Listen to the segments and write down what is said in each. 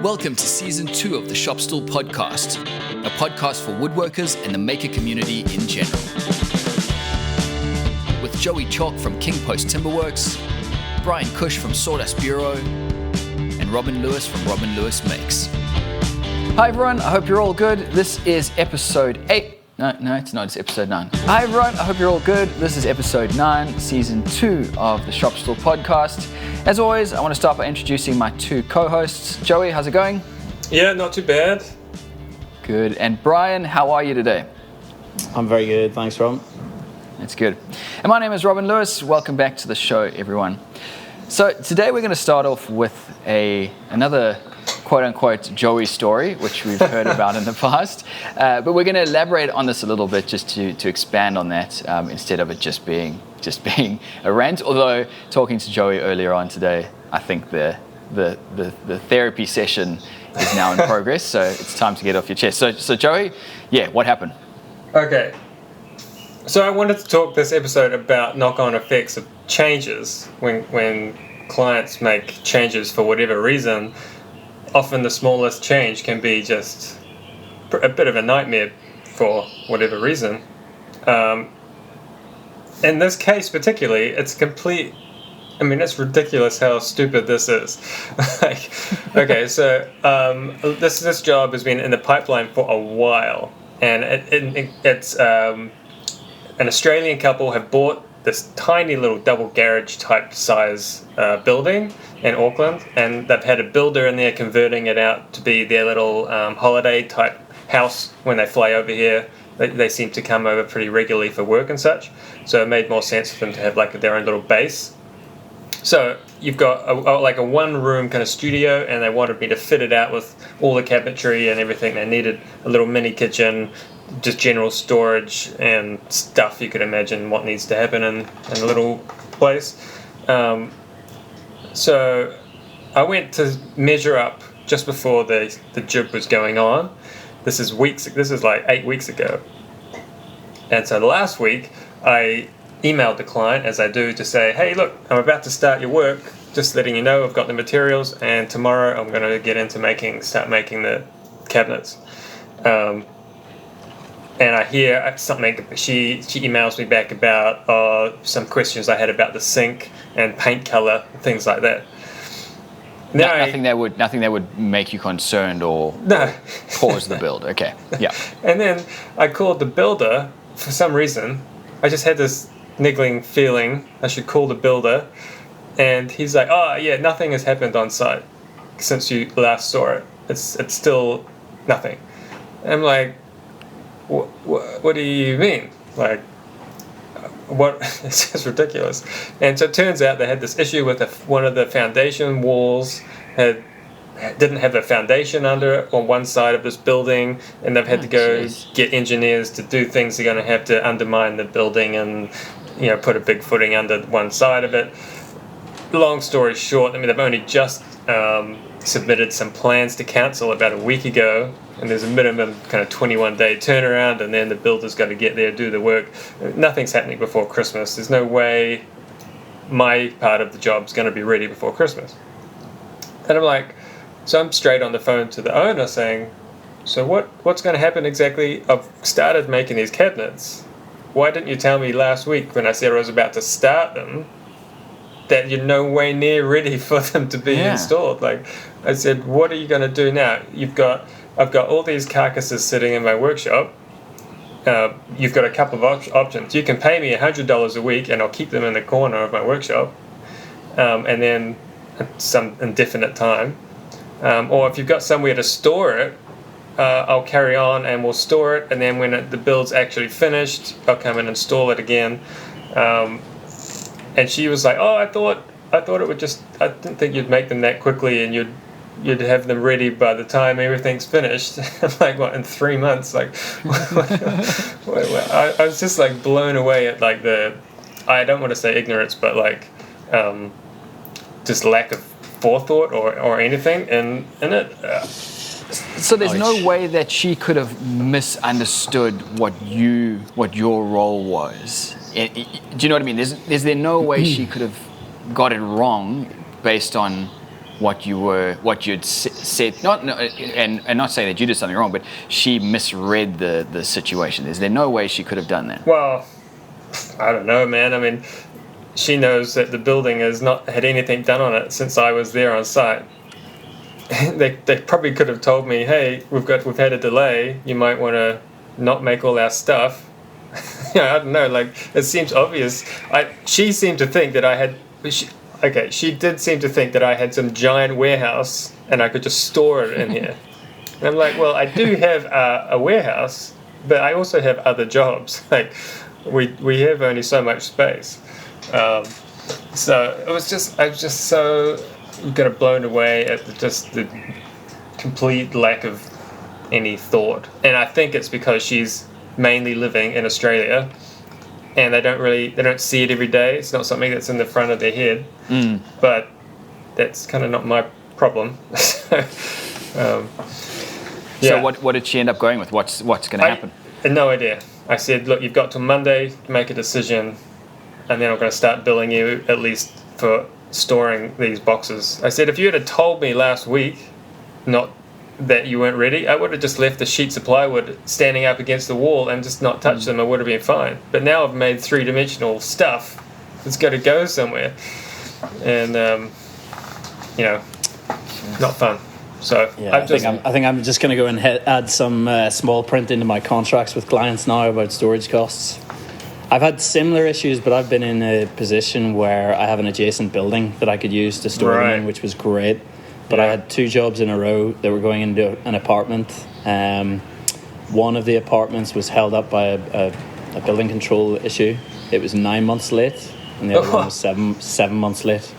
Welcome to Season 2 of the Shop Stool Podcast, a podcast for woodworkers and the maker community in general. With Joey Chalk from King Post Timberworks, Bryan Cush from Sawdust Bureau, and Robin Lewis from RobinLewisMakes. Hi everyone, I hope you're all good. This is episode 8. No, it's not, it's episode 9. Hi everyone, I hope you're all good. This is episode 9, Season 2 of the Shop Stool Podcast. As always, I want to start by introducing my two co-hosts. Joey, how's it going? Yeah, not too bad. Good. And Bryan, how are you today? I'm very good, thanks, Robin. That's good. And my name is Robin Lewis. Welcome back to the show, everyone. So today we're going to start off with another quote-unquote Joey story, which we've heard about in the past. But we're going to elaborate on this a little bit just to expand on that instead of it just being a rant. Although talking to Joey earlier on today, I think the therapy session is now in progress. So it's time to get off your chest. So Joey, yeah, what happened? Okay. So I wanted to talk this episode about knock-on effects of changes when clients make changes for whatever reason. Often the smallest change can be just a bit of a nightmare for whatever reason. In this case particularly, it's ridiculous how stupid this is. This job has been in the pipeline for a while, and it's an Australian couple have bought this tiny little double garage type size building in Auckland, and they've had a builder in there converting it out to be their little holiday type house when they fly over here. They seem to come over pretty regularly for work and such, so it made more sense for them to have like their own little base. So you've got a one room kind of studio, and they wanted me to fit it out with all the cabinetry and everything. They needed a little mini kitchen, just general storage and stuff you could imagine what needs to happen in a little place. So I went to measure up just before the jib was going on. This is like 8 weeks ago. And so last week I emailed the client, as I do, to say, hey, look, I'm about to start your work, just letting you know I've got the materials, and tomorrow I'm going to get into start making the cabinets. And I hear something, she emails me back about some questions I had about the sink and paint color, things like that. Nothing that would make you concerned or pause the build. Okay, yeah. And then I called the builder for some reason. I just had this niggling feeling I should call the builder, and he's like, "Oh yeah, nothing has happened on site since you last saw it. It's still nothing." And I'm like, "What do you mean? Like, what?" It's just ridiculous. And so it turns out they had this issue with one of the foundation walls didn't have a foundation under it on one side of this building, and they've had to go get engineers to do things. They're going to have to undermine the building and put a big footing under one side of it. Long story short, they've only just submitted some plans to council about a week ago, and there's a minimum kind of 21-day turnaround, and then the builder's got to get there, do the work. Nothing's happening before Christmas. There's no way my part of the job's going to be ready before Christmas. And I'm straight on the phone to the owner saying, so what's going to happen exactly? I've started making these cabinets. Why didn't you tell me last week when I said I was about to start them that you're no way near ready for them to be installed? Like, I said, what are you going to do now? I've got all these carcasses sitting in my workshop. You've got a couple of options. You can pay me $100 a week, and I'll keep them in the corner of my workshop, and then some indefinite time. Or if you've got somewhere to store it, I'll carry on and we'll store it, and then when the build's actually finished, I'll come and install it again. And she was like, "Oh, I thought it would I didn't think you'd make them that quickly, and you'd have them ready by the time everything's finished." I'm like, what, in 3 months? Like, I was just like blown away at like I don't want to say ignorance, but like just lack of forethought or anything in it. So there's no way that she could have misunderstood what your role was. Do you know what I mean? Is there no way she could have got it wrong based on what you'd said, and not say that you did something wrong, but she misread the situation. Is there no way she could have done that? Well, I don't know, man. I mean, she knows that the building has not had anything done on it since I was there on site. They probably could have told me, hey, we've had a delay. You might want to not make all our stuff. I don't know. Like, it seems obvious. She seemed to think that I had. She did seem to think that I had some giant warehouse and I could just store it in here. And I'm like, well, I do have a warehouse, but I also have other jobs. Like, we have only so much space. So I was just so kind of blown away at the complete lack of any thought. And I think it's because she's mainly living in Australia, and they don't see it every day. It's not something that's in the front of their head. But that's kind of not my problem. So what did she end up going with? What's going to happen? I had no idea. I said, look, you've got till Monday to make a decision, and then I'm going to start billing you at least for storing these boxes. I said, if you had told me last week not that you weren't ready, I would have just left the sheets of plywood standing up against the wall and just not touched them. I would have been fine. But now I've made three-dimensional stuff that's got to go somewhere, and not fun. So yeah, I think I'm just going to go and add some small print into my contracts with clients now about storage costs. I've had similar issues, but I've been in a position where I have an adjacent building that I could use to store them in, which was great. But I had 2 jobs in a row that were going into an apartment. One of the apartments was held up by a building control issue. It was 9 months late, and the other one was seven months late.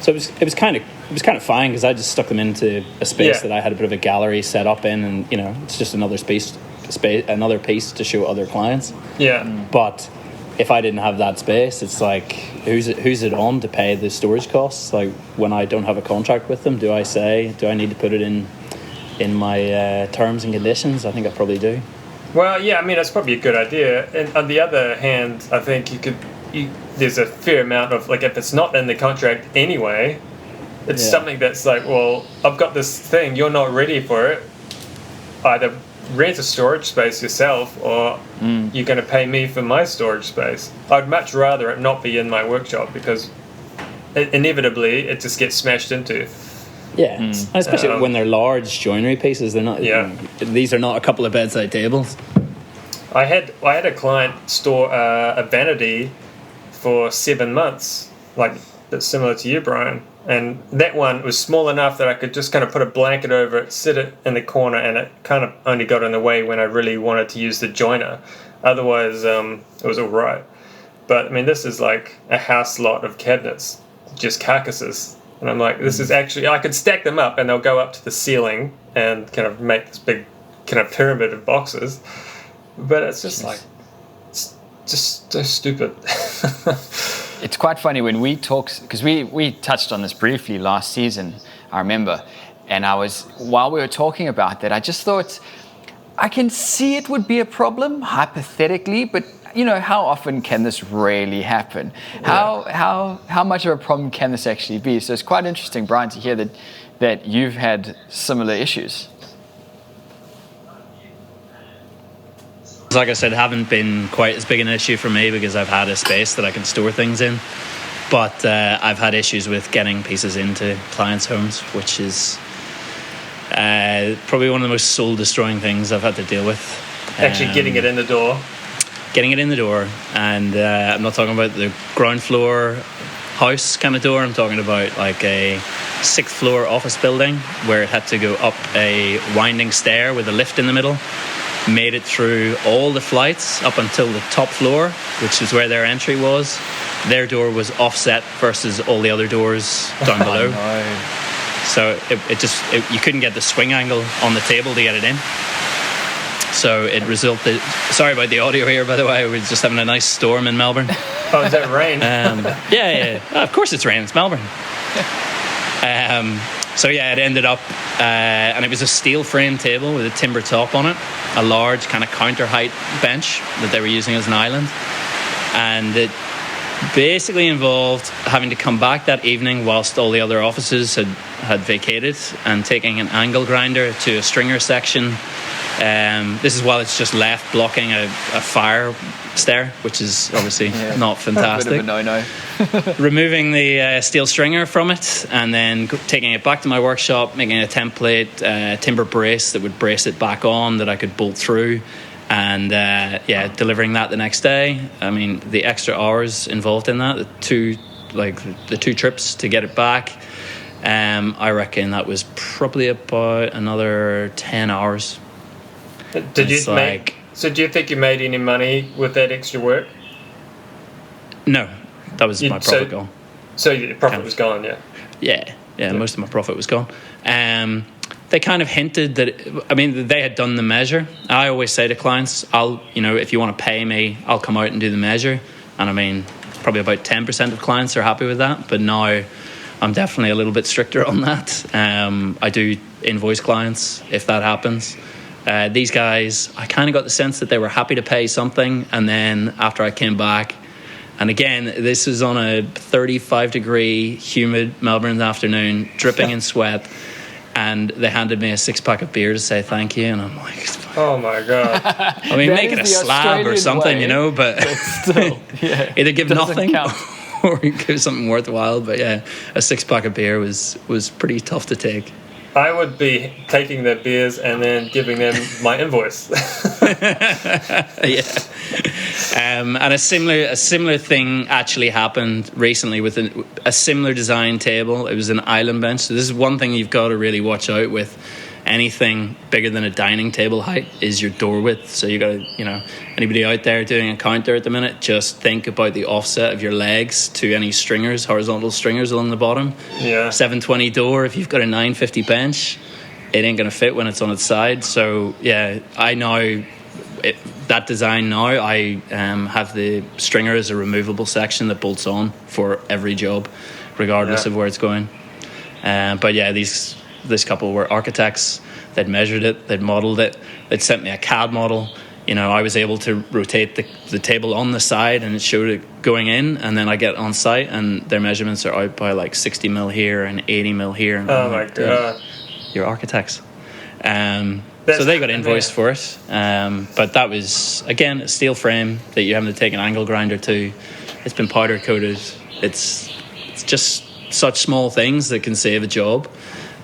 So it was kind of fine because I just stuck them into a space that I had a bit of a gallery set up in, and it's just another another piece to show other clients. Yeah. But if I didn't have that space, it's like, who's it on to pay the storage costs? Like, when I don't have a contract with them, do I need to put it in my terms and conditions? I think I probably do. Well, yeah, I mean, that's probably a good idea. And on the other hand, I think there's a fair amount of, like, if it's not in the contract anyway, it's something that's like, well, I've got this thing, you're not ready for it. Either rent a storage space yourself, or you're going to pay me for my storage space. I'd much rather it not be in my workshop, because inevitably it just gets smashed into. Yeah, especially when they're large joinery pieces. They're not. Yeah. These are not a couple of bedside tables. I had a client store a vanity for 7 months, like that's similar to you, Brian. And that one was small enough that I could just kind of put a blanket over it, sit it in the corner, and it kind of only got in the way when I really wanted to use the joiner. Otherwise, it was all right. But, I mean, this is like a house lot of cabinets, just carcasses. And I'm like, this is actually, I could stack them up and they'll go up to the ceiling and kind of make this big kind of pyramid of boxes. But it's just like, it's just so stupid. It's quite funny when we talk, because we touched on this briefly last season, I remember, and while we were talking about that, I just thought, I can see it would be a problem, hypothetically, but how often can this really happen? How much of a problem can this actually be? So it's quite interesting, Brian, to hear that you've had similar issues. Like I said, haven't been quite as big an issue for me because I've had a space that I can store things in. But I've had issues with getting pieces into clients' homes, which is probably one of the most soul-destroying things I've had to deal with. Actually getting it in the door. Getting it in the door. And I'm not talking about the ground floor house kind of door. I'm talking about like a 6th floor office building where it had to go up a winding stair with a lift in the middle. Made it through all the flights up until the top floor, which is where their entry was. Their door was offset versus all the other doors down below. No. So you couldn't get the swing angle on the table to get it in. So it resulted. Sorry about the audio here, by the way. We're just having a nice storm in Melbourne. Oh, is that rain? Yeah. Of course it's rain. It's Melbourne. So yeah, it ended up, and it was a steel frame table with a timber top on it, a large kind of counter height bench that they were using as an island, and Basically involved having to come back that evening whilst all the other offices had vacated and taking an angle grinder to a stringer section. This is while it's just left blocking a fire stair, which is obviously not fantastic. A bit of a no-no. Removing the steel stringer from it and then taking it back to my workshop, making a template timber brace that would brace it back on that I could bolt through. And delivering that the next day. I mean, the extra hours involved in that, the two trips to get it back, I reckon that was probably about another 10 hours. So do you think you made any money with that extra work? No, that was my profit goal. So your profit was gone, yeah. Yeah, most of my profit was gone. They kind of hinted that, they had done the measure. I always say to clients, if you want to pay me, I'll come out and do the measure. And probably about 10% of clients are happy with that. But now I'm definitely a little bit stricter on that. I do invoice clients if that happens. These guys, I kind of got the sense that they were happy to pay something. And then after I came back, and again, this was on a 35-degree humid Melbourne afternoon, dripping in sweat. And they handed me a 6-pack of beer to say thank you, and I'm like, oh my god! Make it a slab or something, way, but still, either give nothing or give something worthwhile. But yeah, a 6-pack of beer was pretty tough to take. I would be taking their beers and then giving them my invoice. And a similar thing actually happened recently with a similar design table. It was an island bench. So this is one thing you've got to really watch out with. Anything bigger than a dining table height is your door width. So you got to, anybody out there doing a counter at the minute, just think about the offset of your legs to any stringers, horizontal stringers along the bottom. Yeah. 720 door, if you've got a 950 bench, it ain't going to fit when it's on its side. So yeah, I know that design now. I have the stringer as a removable section that bolts on for every job, regardless of where it's going. But yeah, this couple were architects. They'd measured it, they'd modeled it, they'd sent me a CAD model. I was able to rotate the table on the side and it showed it going in, and then I get on site and their measurements are out by like 60 mil here and 80 mil here. And oh my god, you're architects. So they got invoiced for it, but that was again a steel frame that you're having to take an angle grinder to. It's been powder coated. It's just such small things that can save a job.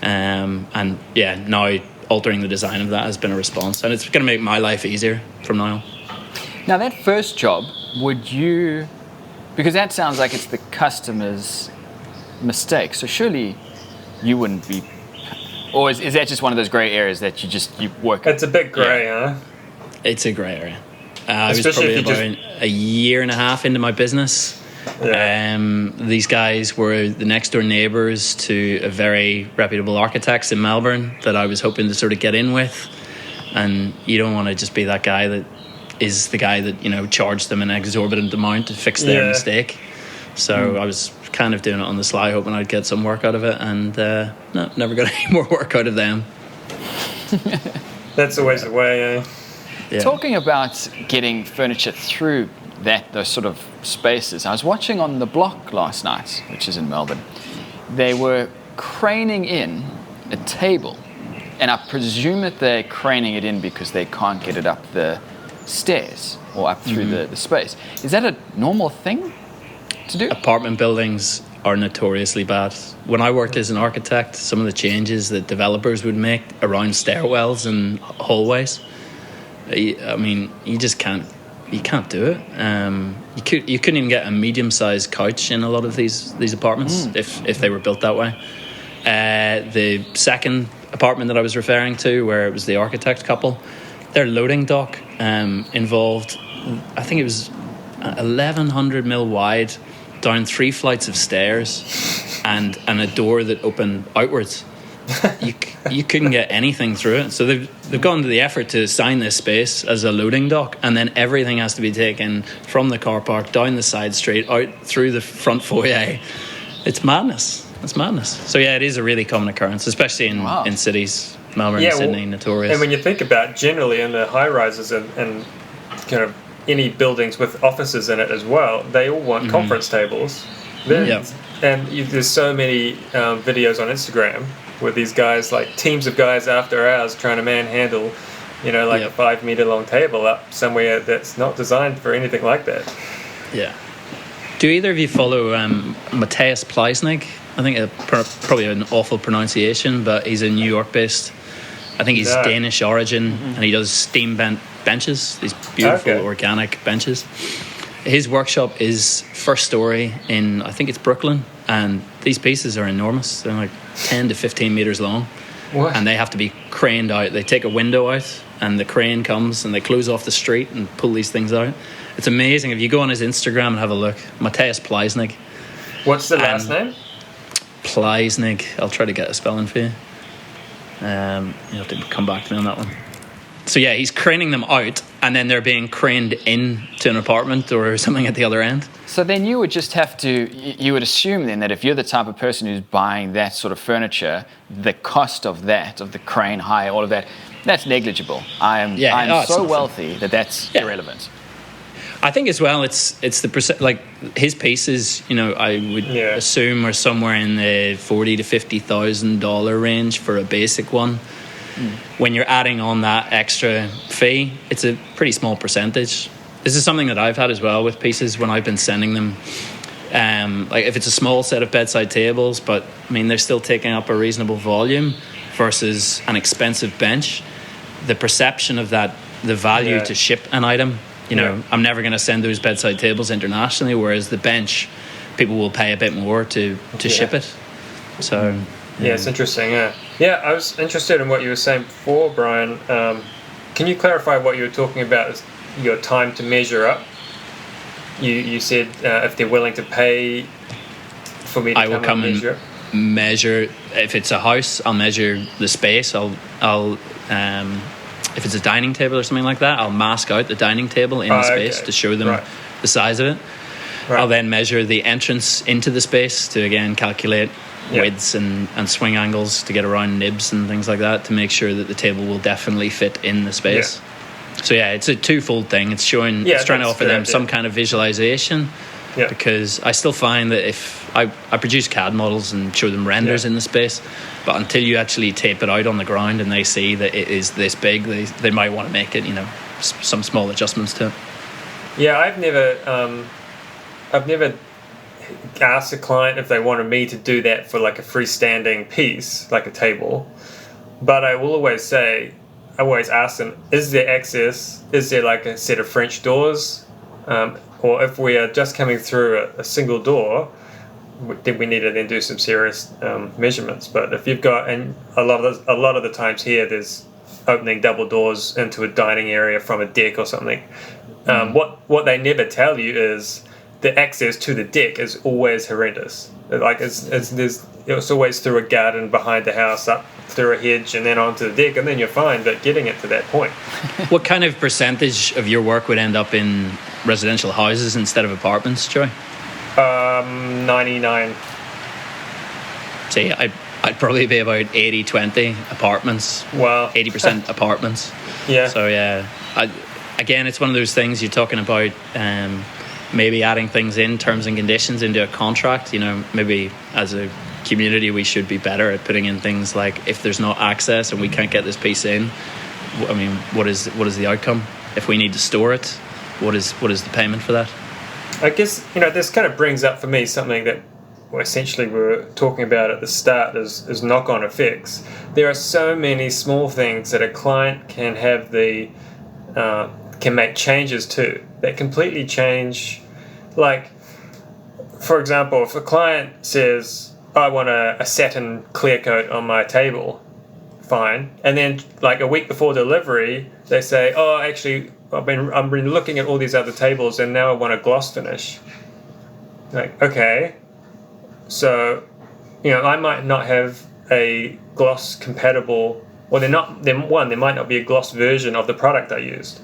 Now altering the design of that has been a response, and it's going to make my life easier from now on. Now that first job, because that sounds like it's the customer's mistake, so surely you wouldn't be, or is that just one of those grey areas that you work? It's a bit grey, huh? It's a grey area. I was probably about a year and a half into my business. Yeah. These guys were the next door neighbours to a very reputable architects in Melbourne that I was hoping to sort of get in with, and you don't want to just be that guy that is the guy that charged them an exorbitant amount to fix their mistake. So I was kind of doing it on the sly, hoping I'd get some work out of it, and never got any more work out of them. That's always the way. Yeah. Talking about getting furniture through those sort of spaces, I was watching on The Block last night, which is in Melbourne. They were craning in a table, and I presume that they're craning it in because they can't get it up the stairs or up through the space. Is that a normal thing to do? Apartment buildings are notoriously bad. When I worked as an architect, some of the changes that developers would make around stairwells and hallways, you just can't. You can't do it. You couldn't even get a medium-sized couch in a lot of these apartments if they were built that way. The second apartment that I was referring to, where it was the architect couple, their loading dock involved, I think it was 1,100 mil wide, down 3 flights of stairs, and a door that opened outwards. You couldn't get anything through it. So they've gone to the effort to assign this space as a loading dock, and then everything has to be taken from the car park, down the side street, out through the front foyer. It's madness. So yeah, it is a really common occurrence, especially in cities. Melbourne and Sydney, notorious. And when you think about generally in the high rises and kind of any buildings with offices in it as well, they all want conference tables. And there's so many videos on Instagram with these guys, like teams of guys after hours trying to manhandle, a 5 meter long table up somewhere that's not designed for anything like that. Yeah. Do either of you follow Matthias Pleisnig? I think probably an awful pronunciation, but he's a New York based. I think he's Danish origin, and he does steam bent benches, these beautiful organic benches. His workshop is first story in, I think it's Brooklyn, and these pieces are enormous. They're like 10 to 15 meters long. What? And they have to be craned out. They take a window out, and the crane comes, and they close off the street and pull these things out. It's amazing. If you go on his Instagram and have a look, Matthias Pleisnig. What's the last name? Pleisnig. I'll try to get a spelling for you. You'll have to come back to me on that one. So yeah, he's craning them out, and then they're being craned into an apartment or something at the other end. So then you would just have to, you would assume then that if you're the type of person who's buying that sort of furniture, the cost of that, of the crane hire, all of that, that's negligible. I'm so wealthy that's irrelevant. I think as well, it's the like his pieces. I would assume are somewhere in the $40,000 to $50,000 range for a basic one. When you're adding on that extra fee, it's a pretty small percentage. This is something that I've had as well with pieces when I've been sending them. Like if it's a small set of bedside tables, but I mean they're still taking up a reasonable volume versus an expensive bench. The perception of that, the value to ship an item. I'm never going to send those bedside tables internationally, whereas the bench, people will pay a bit more to ship it. So yeah, it's interesting. Yeah, I was interested in what you were saying before, Brian. Can you clarify what you were talking about as your time to measure up? You said if they're willing to pay for me to come and measure up. Measure if it's a house, I'll measure the space. I'll if it's a dining table or something like that, I'll mask out the dining table in the space to show them the size of it. Right. I'll then measure the entrance into the space to again calculate widths and swing angles to get around nibs and things like that to make sure that the table will definitely fit in the space. So it's a twofold thing. It's showing, it's trying to offer them some kind of visualization. Yeah. Because I still find that if I produce CAD models and show them renders in the space, but until you actually tape it out on the ground and they see that it is this big, they might want to make it, some small adjustments to it. Yeah, I've never asked a client if they wanted me to do that for like a freestanding piece, like a table. But I will always ask them, is there access? Is there like a set of French doors? Or if we are just coming through a single door, then we need to then do some serious measurements. But if you've got, and a lot of the times here, there's opening double doors into a dining area from a deck or something. What they never tell you is the access to the deck is always horrendous. Like it's always through a garden behind the house, up through a hedge, and then onto the deck, and then you're fine. But getting it to that point. What kind of percentage of your work would end up in residential houses instead of apartments, Joy? 99. See, I'd probably be about 80-20 apartments. Wow. 80% apartments. Yeah. So again, it's one of those things you're talking about. Maybe adding things in terms and conditions into a contract. Maybe as a community we should be better at putting in things like if there's not access and we can't get this piece in. I mean, what is the outcome? If we need to store it, what is the payment for that? I guess this kind of brings up for me something that essentially we were talking about at the start is knock-on effects. There are so many small things that a client can have can make changes to that completely change. Like, for example, if a client says, I want a satin clear coat on my table, fine. And then like a week before delivery, they say, oh, actually, I've been looking at all these other tables and now I want a gloss finish. Like, okay. So, I might not have a gloss compatible, or there might not be a gloss version of the product I used.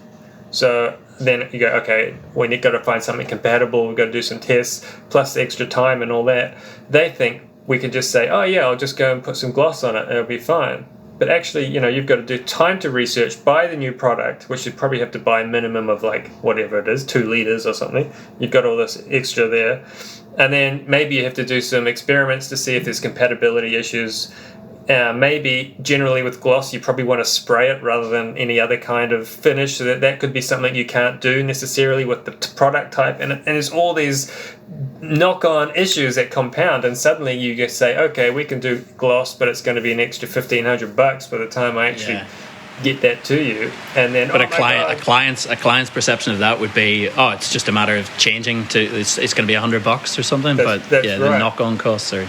So then you go, okay, we've got to find something compatible, we've got to do some tests, plus the extra time and all that. They think we can just say, oh yeah, I'll just go and put some gloss on it and it'll be fine. But actually, you've got to do time to research, buy the new product, which you probably have to buy a minimum of like whatever it is, 2 liters or something. You've got all this extra there. And then maybe you have to do some experiments to see if there's compatibility issues. Maybe generally with gloss, you probably want to spray it rather than any other kind of finish. So that could be something you can't do necessarily with the product type. And there's all these knock-on issues that compound. And suddenly you just say, okay, we can do gloss, but it's going to be an extra $1,500 by the time I actually get that to you. And then, but a client's perception of that would be, it's just a matter of changing to it's going to be $100 or something. That's right. The knock-on costs are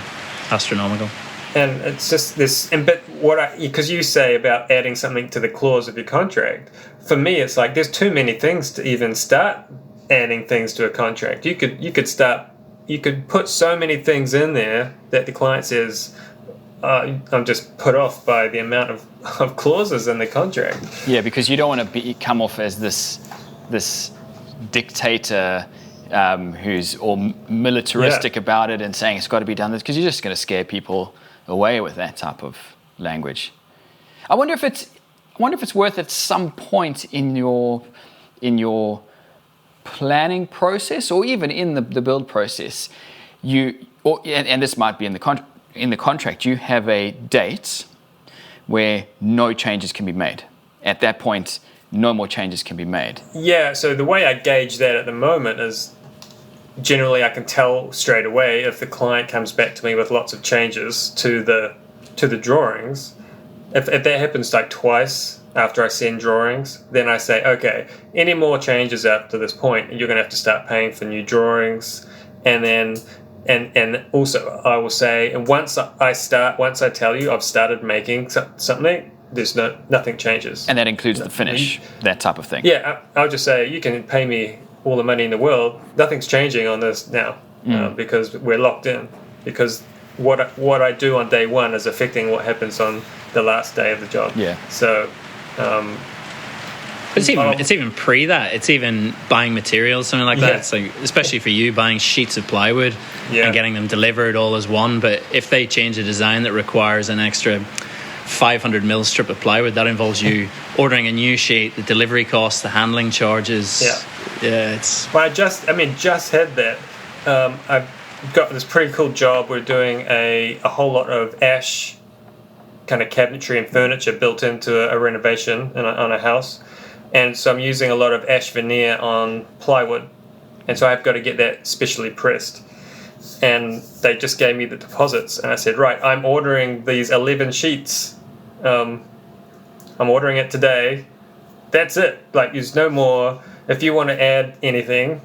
astronomical. And it's just this, because you say about adding something to the clause of your contract, for me it's like there's too many things to even start adding things to a contract. You could put so many things in there that the client says, I'm just put off by the amount of clauses in the contract. Yeah, because you don't want to come off as this dictator who's all militaristic about it and saying it's got to be done this, because you're just going to scare people away with that type of language. I wonder if it's worth at some point in your planning process, or even in the build process, and this might be in the contract, you have a date where no changes can be made. At that point, no more changes can be made. Yeah. So the way I gauge that at the moment is, generally, I can tell straight away if the client comes back to me with lots of changes to the drawings. If that happens like twice after I send drawings, then I say, okay, any more changes after this point, you're going to have to start paying for new drawings. And then, and also I will say, and once I tell you I've started making something, there's nothing changes. And that includes the finish, that type of thing. Yeah, I'll just say, you can pay me all the money in the world, nothing's changing on this now, because we're locked in. Because what I do on day one is affecting what happens on the last day of the job. Yeah. So, it's even pre that. It's even buying materials, something like that. So especially for you, buying sheets of plywood and getting them delivered all as one. But if they change a design that requires an extra 500 mil strip of plywood, that involves you ordering a new sheet, the delivery costs, the handling charges. It's. Well, I just had that. I've got this pretty cool job. We're doing a whole lot of ash kind of cabinetry and furniture built into a renovation on a house, and so I'm using a lot of ash veneer on plywood, and so I've got to get that specially pressed. And they just gave me the deposits, and I said, right, I'm ordering these 11 sheets. I'm ordering it today. That's it. Like, there's no more. If you want to add anything,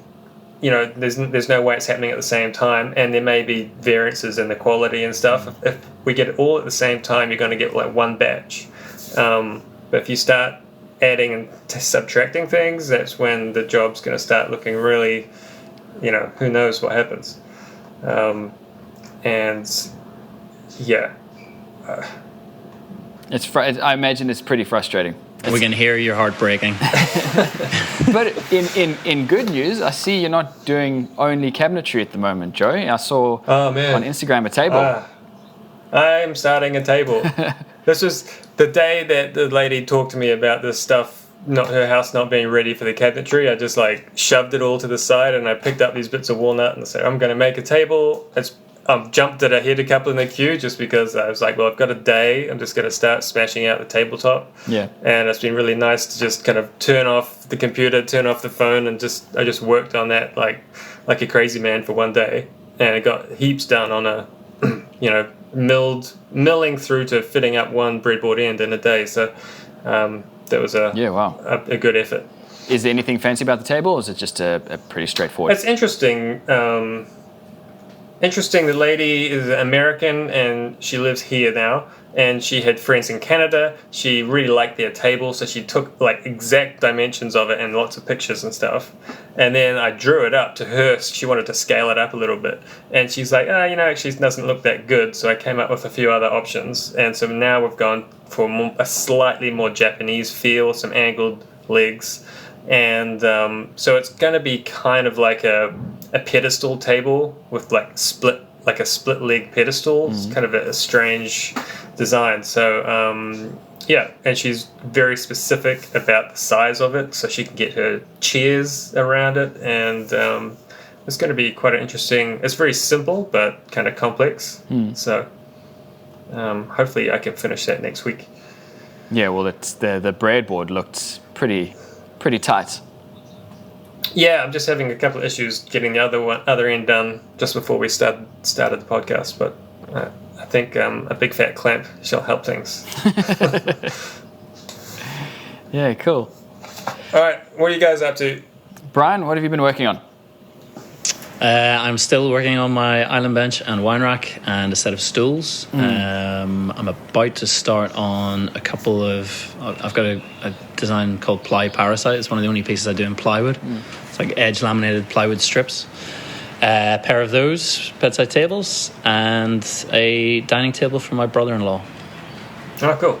there's no way it's happening at the same time, and there may be variances in the quality and stuff. If we get it all at the same time, you're going to get like one batch. But if you start adding and subtracting things, that's when the job's going to start looking really, who knows what happens. I imagine it's pretty frustrating. We can hear your heart breaking. But in good news, I see you're not doing only cabinetry at the moment, Joey. I saw on Instagram a table. I'm starting a table. This was the day that the lady talked to me about this stuff, not her house not being ready for the cabinetry. I just shoved it all to the side, and I picked up these bits of walnut and said, I'm going to make a table. I've jumped it ahead a couple in the queue just because I was like, well, I've got a day. I'm just going to start smashing out the tabletop. Yeah. And it's been really nice to just kind of turn off the computer, turn off the phone, and I just worked on that like a crazy man for one day. And it got heaps done on a, milling through to fitting up one breadboard end in a day. So that was a good effort. Is there anything fancy about the table, or is it just a pretty straightforward? It's interesting. The lady is American, and she lives here now, and she had friends in Canada. She really liked their table, so she took exact dimensions of it and lots of pictures and stuff. And then I drew it up to her. She wanted to scale it up a little bit, and she's like, actually it doesn't look that good. So I came up with a few other options, and so now we've gone for a slightly more Japanese feel, some angled legs. And so it's going to be kind of like a pedestal table with split like a split leg pedestal. It's kind of a strange design. So yeah, and she's very specific about the size of it, so she can get her chairs around it, and it's going to be quite an interesting. It's very simple but kind of complex. So hopefully I can finish that next week. Yeah, well, it's the breadboard looked pretty tight. Yeah, I'm just having a couple of issues getting the other end done just before we started the podcast, but I think a big fat clamp shall help things. Yeah, cool. All right, what are you guys up to? Bryan, what have you been working on? I'm still working on my island bench and wine rack and a set of stools. I'm about to start on a couple of... I've got a design called Ply Parasite. It's one of the only pieces I do in plywood. It's like edge laminated plywood strips. A pair of those bedside tables and a dining table for my brother-in-law. Oh, cool.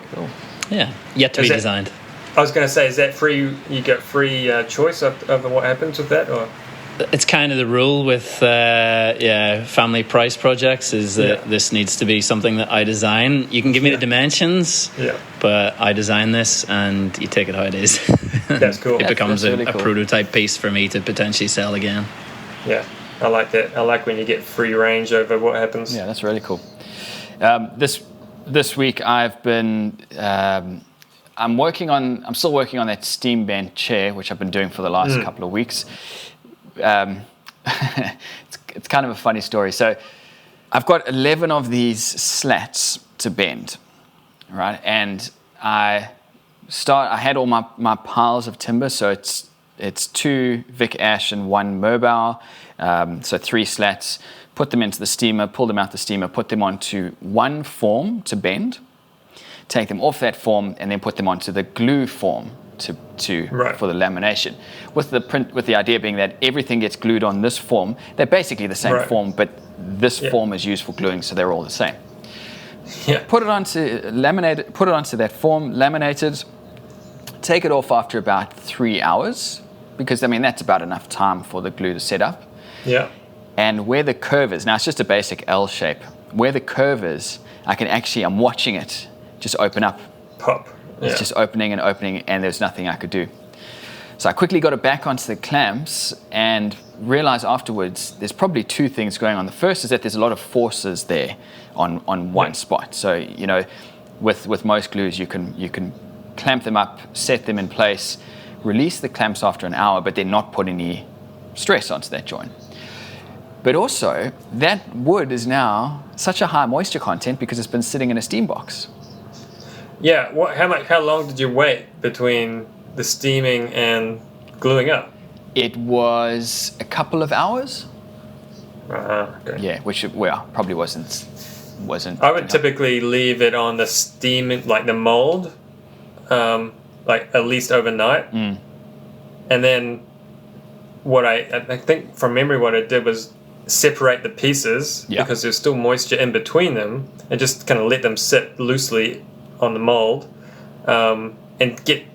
Yeah, yet to be designed. I was going to say, is that free? You get free choice over what happens with that, or? It's kind of the rule with family price projects is that this needs to be something that I design. You can give me the dimensions, but I design this and you take it how it is. That's cool. It becomes really a cool prototype piece for me to potentially sell again. Yeah, I like that. I like when you get free range over what happens. Yeah, that's really cool. This week I've been... I'm still working on that steam bend chair, which I've been doing for the last couple of weeks. It's kind of a funny story. So I've got 11 of these slats to bend, right? And I had all my piles of timber. So it's 2 Vic Ash and 1 Mobile. So 3 slats. Put them into the steamer, pull them out the steamer, put them onto one form to bend, take them off that form, and then put them onto the glue form for the lamination, with the idea being that everything gets glued on this form. They're basically the same form, but this form is used for gluing, so they're all the same. Yeah. Put it onto that form, laminated. Take it off after about 3 hours, because that's about enough time for the glue to set up. Yeah. And where the curve is, now it's just a basic L shape. Where the curve is, I'm watching it just open up. Pop. It's just opening, and there's nothing I could do. So I quickly got it back onto the clamps and realized afterwards there's probably 2 things going on. The first is that there's a lot of forces there on one spot. So, with most glues, you can clamp them up, set them in place, release the clamps after an hour, but then not put any stress onto that joint. But also, that wood is now such a high moisture content because it's been sitting in a steam box. Yeah. How long did you wait between the steaming and gluing up? It was a couple of hours. Okay. Yeah, which probably wasn't. I would typically leave it on the steam, like the mold, like at least overnight, and then I think from memory what I did was separate the pieces because there's still moisture in between them, and just kind of let them sit loosely on the mold, and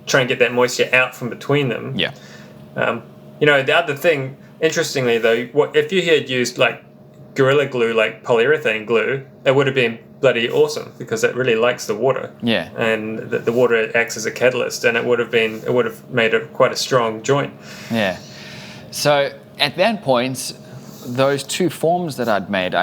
try and get that moisture out from between them. Yeah. The other thing, interestingly though, if you had used like Gorilla Glue, like polyurethane glue, it would have been bloody awesome because it really likes the water. Yeah. And the water acts as a catalyst, and it would have made it quite a strong joint. Yeah. So at that point, those 2 forms that I'd made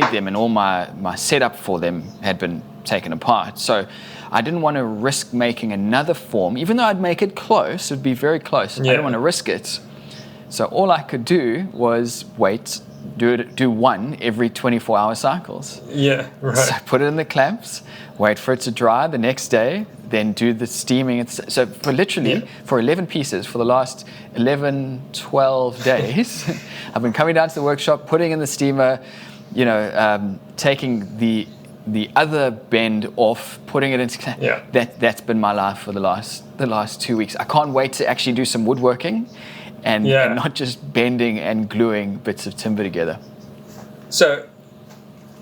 them, and all my setup for them had been taken apart. So I didn't want to risk making another form, even though I'd make it close. It'd be very close. I didn't want to risk it. So all I could do was do one every 24-hour cycles. Yeah, right. So put it in the clamps, wait for it to dry the next day, then do the steaming. So for 11 pieces for the last 11, 12 days, I've been coming down to the workshop, putting in the steamer, taking the other bend off, putting it into that's been my life for the last 2 weeks. I can't wait to actually do some woodworking and not just bending and gluing bits of timber together. So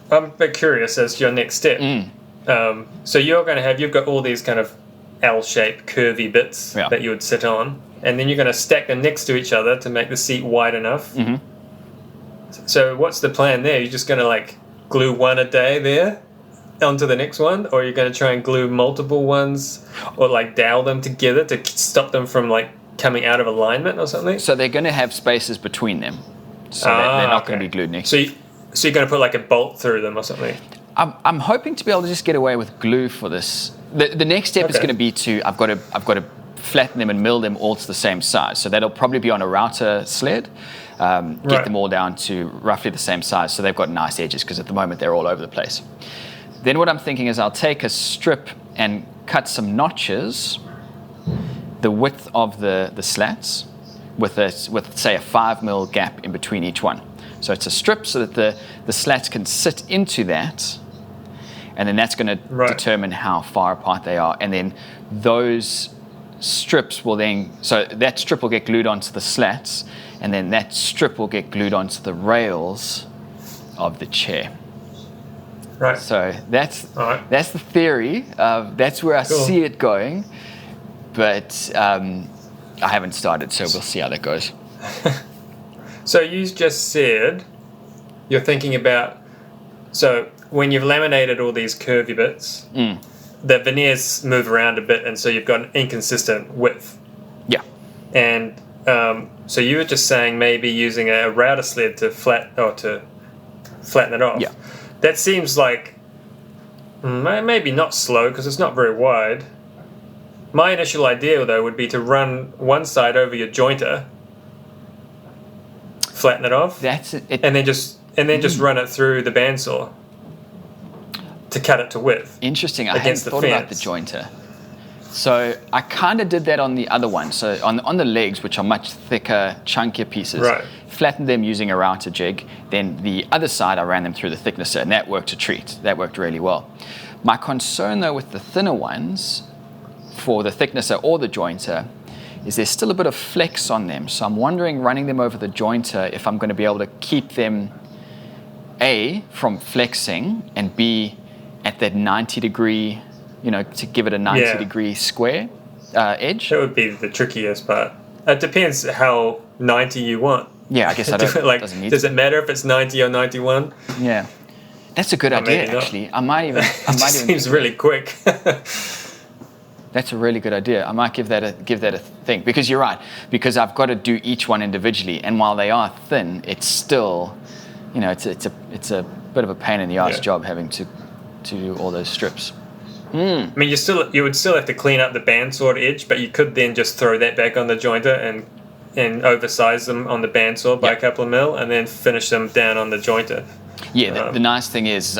I'm a bit curious as to your next step. So you've got all these kind of L-shaped curvy bits that you would sit on, and then you're going to stack them next to each other to make the seat wide enough. So what's the plan there? You're just going to like glue one a day there onto the next one, or you're going to try and glue multiple ones, or like dowel them together to stop them from like coming out of alignment or something? So they're going to have spaces between them, so they're not going to be glued next. So you're going to put like a bolt through them or something? I'm hoping to be able to just get away with glue for this. The next step is going to be I've got to flatten them and mill them all to the same size. So that'll probably be on a router sled. Get them all down to roughly the same size, so they've got nice edges, because at the moment they're all over the place. Then what I'm thinking is I'll take a strip and cut some notches the width of the slats with say a 5mm gap in between each one. So it's a strip so that the slats can sit into that, and then that's going to determine how far apart they are. And then those strips will so that strip will get glued onto the slats, and then that strip will get glued onto the rails of the chair. Right. So that's the theory. That's where I see it going, but I haven't started, so we'll see how that goes. So you just said you're thinking about, so when you've laminated all these curvy bits, the veneers move around a bit, and so you've got an inconsistent width. Yeah. And so you were just saying maybe using a router sled to flatten it off. Yeah. That seems like maybe not slow, because it's not very wide. My initial idea, though, would be to run one side over your jointer, flatten it off, and then just run it through the bandsaw to cut it to width. Interesting. I hadn't thought about the jointer. So I kind of did that on the other one. So on the legs, which are much thicker, chunkier pieces, flattened them using a router jig. Then the other side, I ran them through the thicknesser, and that worked a treat. That worked really well. My concern, though, with the thinner ones, for the thicknesser or the jointer, is there's still a bit of flex on them. So I'm wondering, running them over the jointer, if I'm going to be able to keep them, A, from flexing, and B, at that 90-degree, to give it a 90-degree square edge. That would be the trickiest part. It depends how 90 you want. Yeah, I guess I don't. Doesn't need does it matter if it's 90 or 91? Yeah, that's a good idea. Actually, I might even. Seems really quick. That's a really good idea. I might give that a think, because you're right. Because I've got to do each one individually, and while they are thin, it's still, it's a bit of a pain in the ass job having to do all those strips. I mean, you would still have to clean up the bandsaw edge, but you could then just throw that back on the jointer and oversize them on the bandsaw by a couple of mil, and then finish them down on the jointer. Yeah, the nice thing is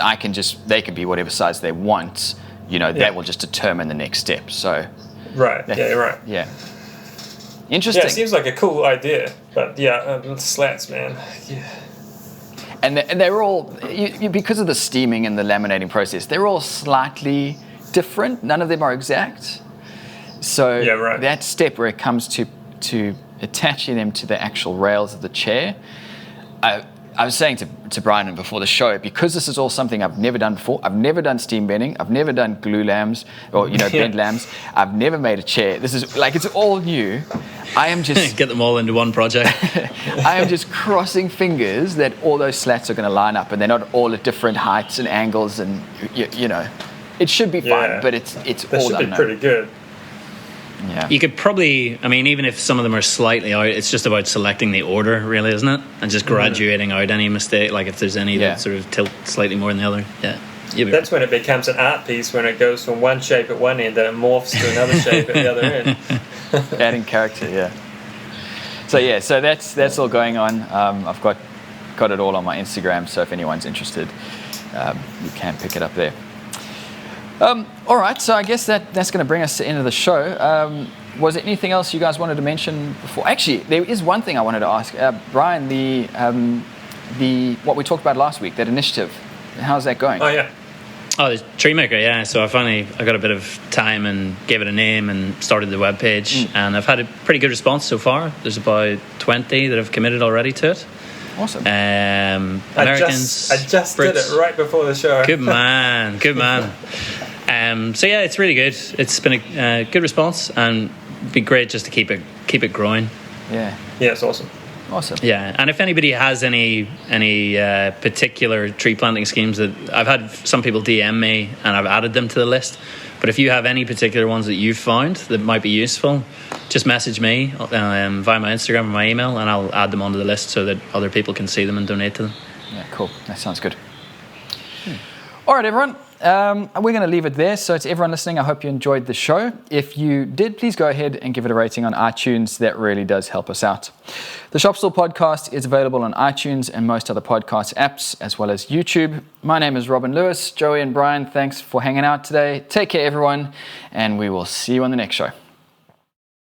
they can be whatever size they want. That will just determine the next step. So. Right. Yeah. Right. Yeah. Interesting. Yeah, it seems like a cool idea, but slats, man. Yeah. And they're all, because of the steaming and the laminating process, they're all slightly different. None of them are exact. So that step where it comes to attaching them to the actual rails of the chair, I was saying to Bryan before the show, because this is all something I've never done before. I've never done steam bending. I've never done glue lambs or bend lambs. I've never made a chair. This is it's all new. I am just get them all into one project. I am just crossing fingers that all those slats are going to line up, and they're not all at different heights and angles, and it should be fine. But it's that all should be pretty good. Yeah. You could probably, even if some of them are slightly out, it's just about selecting the order, really, isn't it? And just graduating out any mistake, like if there's any that sort of tilt slightly more than the other. Yeah. That's when it becomes an art piece, when it goes from one shape at one end and it morphs to another shape at the other end. Adding character, yeah. So that's all going on. I've got it all on my Instagram, so if anyone's interested, you can pick it up there. All right, so I guess that's going to bring us to the end of the show. Was there anything else you guys wanted to mention before? Actually, there is one thing I wanted to ask. Bryan, the what we talked about last week, that initiative, how's that going? Oh, yeah. Oh, the Tree Maker, yeah. So I got a bit of time and gave it a name and started the webpage, and I've had a pretty good response so far. There's about 20 that have committed already to it. Awesome. Americans. I just Brits. did it right before the show. Good man. So yeah, it's really good. It's been a good response, and it'd be great just to keep it growing. Yeah. Yeah, it's awesome. Awesome. Yeah, and if anybody has any particular tree planting schemes, that I've had some people DM me and I've added them to the list. But if you have any particular ones that you've found that might be useful, just message me via my Instagram or my email, and I'll add them onto the list so that other people can see them and donate to them. Yeah, cool. That sounds good. All right, everyone. We're going to leave it there. So to everyone listening, I hope you enjoyed the show. If you did, please go ahead and give it a rating on iTunes. That really does help us out. The Shop Stool Podcast is available on iTunes and most other podcast apps, as well as YouTube. My name is Robin Lewis. Joey and Bryan, thanks for hanging out today. Take care, everyone, and we will see you on the next show.